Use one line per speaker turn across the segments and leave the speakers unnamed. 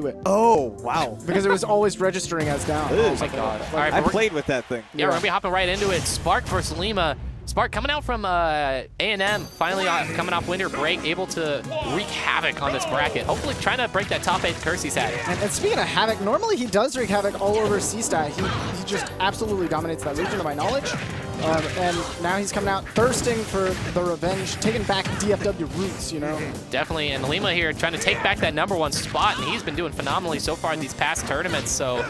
do it.
Oh, wow.
Because it was always registering as down.
Oh my god. All right,
I played with that thing.
Yeah, we're going to be hopping right into it. SparK versus Lima. SparK coming out from A&M, finally coming off winter break, able to wreak havoc on this bracket. Hopefully trying to break that top 8 curse he's had.
And speaking of havoc, normally he does wreak havoc all over C-Stat. He just absolutely dominates that region, to my knowledge. And now he's coming out thirsting for the revenge, taking back DFW roots, you know?
Definitely, and Lima here trying to take back that #1 spot, and he's been doing phenomenally so far in these past tournaments, so...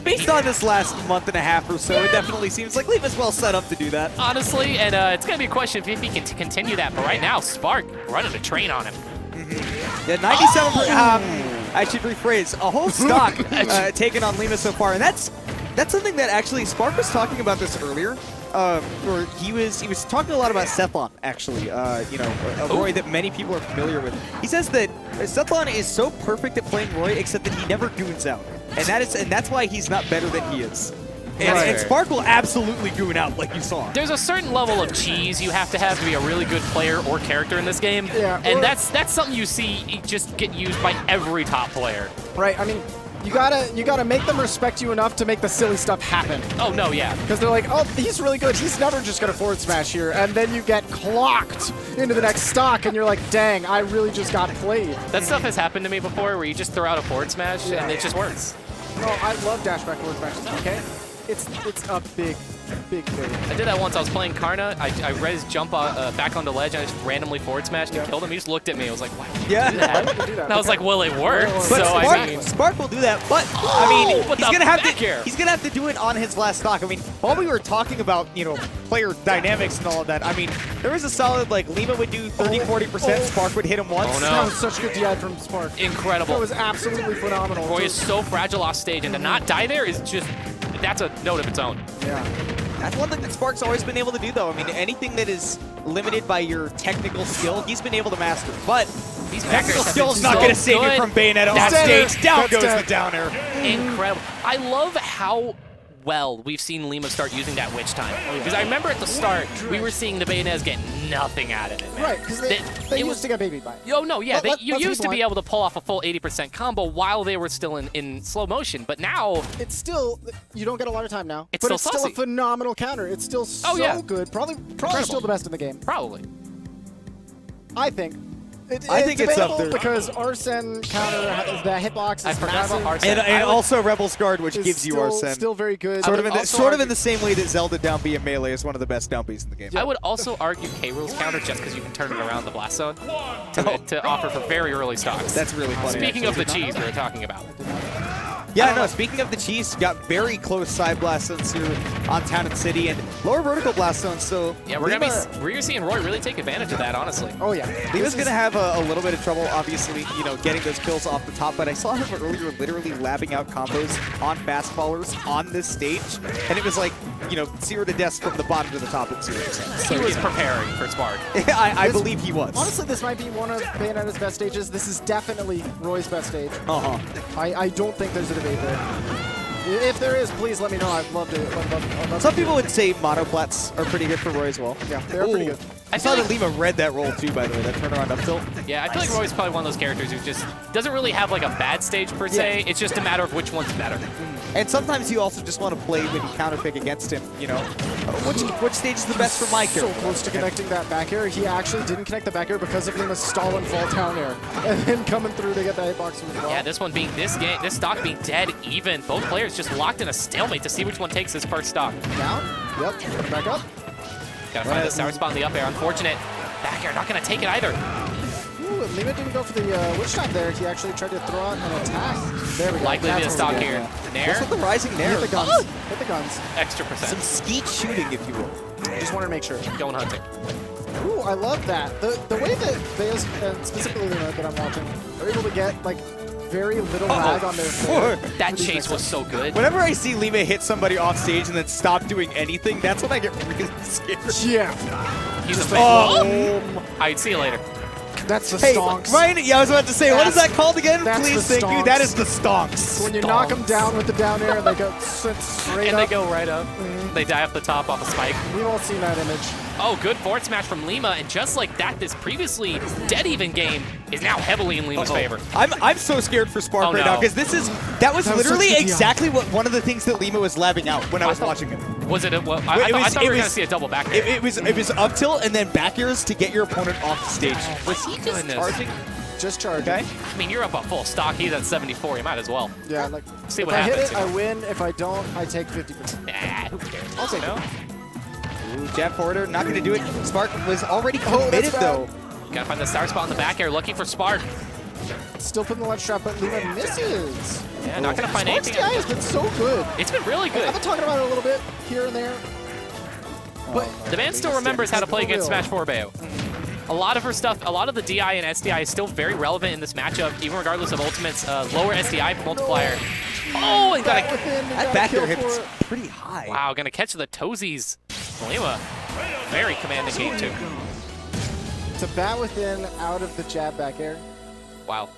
Based on this last month and a half or so, it definitely seems like Lima's well set up to do that.
Honestly, and it's going to be a question if he can continue that, but right now, SparK running a train on him.
Yeah, 97%. I should rephrase, a whole stock taken on Lima so far, and that's something that actually SparK was talking about this earlier. Or he was talking a lot about Sethlon, actually, you know, a Roy that many people are familiar with. He says that Sethlon is so perfect at playing Roy, except that he never goons out, and that's why he's not better than he is. And SparK will absolutely goon out, like you saw.
There's a certain level of cheese you have to be a really good player or character in this game, and that's something you see just get used by every top player.
Right. I mean, you gotta make them respect you enough to make the silly stuff happen.
Oh no, yeah.
Because they're like, oh, he's really good. He's never just gonna forward smash here, and then you get clocked into the next stock, and you're like, dang, I really just got played.
That stuff has happened to me before, where you just throw out a forward smash and it just works.
No, I love dash back forward smashes. Okay, it's a big thing.
I did that once. I was playing Karna. I res jump back onto ledge, and I just randomly forward smashed and killed him. He just looked at me. I was like, why would you do that?
Why would you do that?
And I was like, well, it worked.
But
So
SparK will do that, but I mean,
but
he's gonna have to do it on his last stock. I mean, while we were talking about, you know, player dynamics and all of that, I mean, there was a solid, like, Lima would do 30-40%, SparK would hit him once.
Oh no.
That was such good DI from SparK.
Incredible.
That was absolutely phenomenal.
Roy is so fragile off stage, and to not die there is just, that's a note of its own.
Yeah.
That's one thing that SparK's always been able to do, though. I mean, anything that is limited by your technical skill, he's been able to master. But
These
technical
backers
skill is
have
not
been
going to
so
save you
good.
from Bayonetta off
That's
stage. Down
That's
goes
dead.
the down air.
Incredible. I love how well we've seen Lima start using that witch time. Because I remember at the start, we were seeing the Bayonettas get nothing out of it, man.
Right, because they used to get babied by it.
Oh, no, yeah. You
let's
used
be
to be
blunt.
able to pull off a full 80% combo while they were still in slow motion, but now...
It's still, you don't get a lot of time now,
It's
but
still
it's still
saucy.
a phenomenal counter. It's still so
yeah.
good. Probably
Incredible.
still the best in the game.
Probably.
I think.
I think it's up
debatable
there.
because Arsene counter, the hitbox is
I forgot about
massive.
Arsene.
And also Rebel's Guard, which
Is
gives you
still,
Arsene.
Still very good.
Sort of
also
in the same way that Zelda down B in Melee is one of the best down Bs in the game.
I would also argue K-Rool's counter just because you can turn it around the blast zone to offer for very early stocks.
That's really funny.
Speaking of the cheese we were talking about.
Yeah, no, speaking of the cheese, got very close side blast zones here on Town and City and lower vertical blast zones, so
Yeah, we're gonna seeing Roy really take advantage of that, honestly.
Oh yeah.
Lima's going to have a little bit of trouble, obviously, you know, getting those kills off the top, but I saw him earlier literally labbing out combos on fast fallers on this stage, and it was like, you know, 0 to death from the bottom to the top at 0%. So
He was preparing for SparK.
I believe he was.
Honestly, this might be one of Bayonetta's best stages. This is definitely Roy's best stage. I don't think there's a debate there. If there is, please let me know. I'd love to.
Some people would say monoplats are pretty good for Roy as well.
Yeah, they're pretty good.
I saw that Lima read that roll too, by the way, that turnaround up tilt.
Yeah, I feel like Roy's probably one of those characters who just doesn't really have like a bad stage per se. It's just a matter of which one's better.
And sometimes you also just want to play when you counterpick against him, you know. Which stage is the best for my character?
So close to connecting that back air. He actually didn't connect the back air because of Lima's stall and fall down air. And then coming through to get that hitbox as well.
Yeah, this one being this stock being dead even. Both players just locked in a stalemate to see which one takes this first stock.
Down. Yep. Back up.
Gotta find the sour spot in the up air. Unfortunate. Back air not gonna take it either.
Ooh, Lima didn't go for the witch time there. He actually tried to throw out an attack. There we go.
Likely to be a
That's
stock
what we
here.
get.
Nair.
What's with the rising Nair?
Hit the guns. Hit the guns.
Extra percent.
Some skeet shooting, if you will.
Just want to make sure.
Going hunting.
Ooh, I love that. The way that Bayos, and specifically Lima that I'm watching, are able to get like very little lag on their
That chase was so good.
Whenever I see Lima hit somebody off stage and then stop doing anything, that's when I get really scared.
Yeah.
He's a fan. Alright, see you later.
That's the
Hey,
stonks.
Ryan, yeah, I was about to say, what is that called again?
That's
Please,
the
thank you.
stonks.
That is the stonks.
When you knock them down with the down air, they go straight
And
up.
they go right up. They die off the top off a spike.
We've all seen that image.
Oh, good forward smash from Lima, and just like that, this previously dead-even game is now heavily in Lima's favor.
I'm so scared for SparK right now, because that was literally exactly what one of the things that Lima was labbing out when I was watching him.
Was it a, well, I thought we were going to see a double back air.
It was up tilt and then back airs to get your opponent off the stage.
Was he just charging?
Just charging.
Okay.
I mean, you're up on full stock. He's at 74. You might as well.
Yeah, like,
see
if
what
I
happens.
hit it, I win. If I don't, I take 50%.
Nah, who cares?
I'll take it.
Ooh, jab forwarder, not going to do it. SparK was already committed, though.
Gotta find the star spot in the back air, looking for SparK.
Still putting the ledge trap, but Lima misses.
Yeah, not gonna find
SparK's
anything.
DI has been so good.
It's been really good.
I've been talking about it a little bit here and there. But
The man still remembers how to play against Smash 4 Bayo. A lot of her stuff, a lot of the DI and SDI is still very relevant in this matchup, even regardless of ultimates. Lower SDI multiplier. Oh, and got
That back air hit is pretty high.
wow, gonna catch the toesies. Lima, very commanding game too.
to bat within out of the jab back air.
Wow.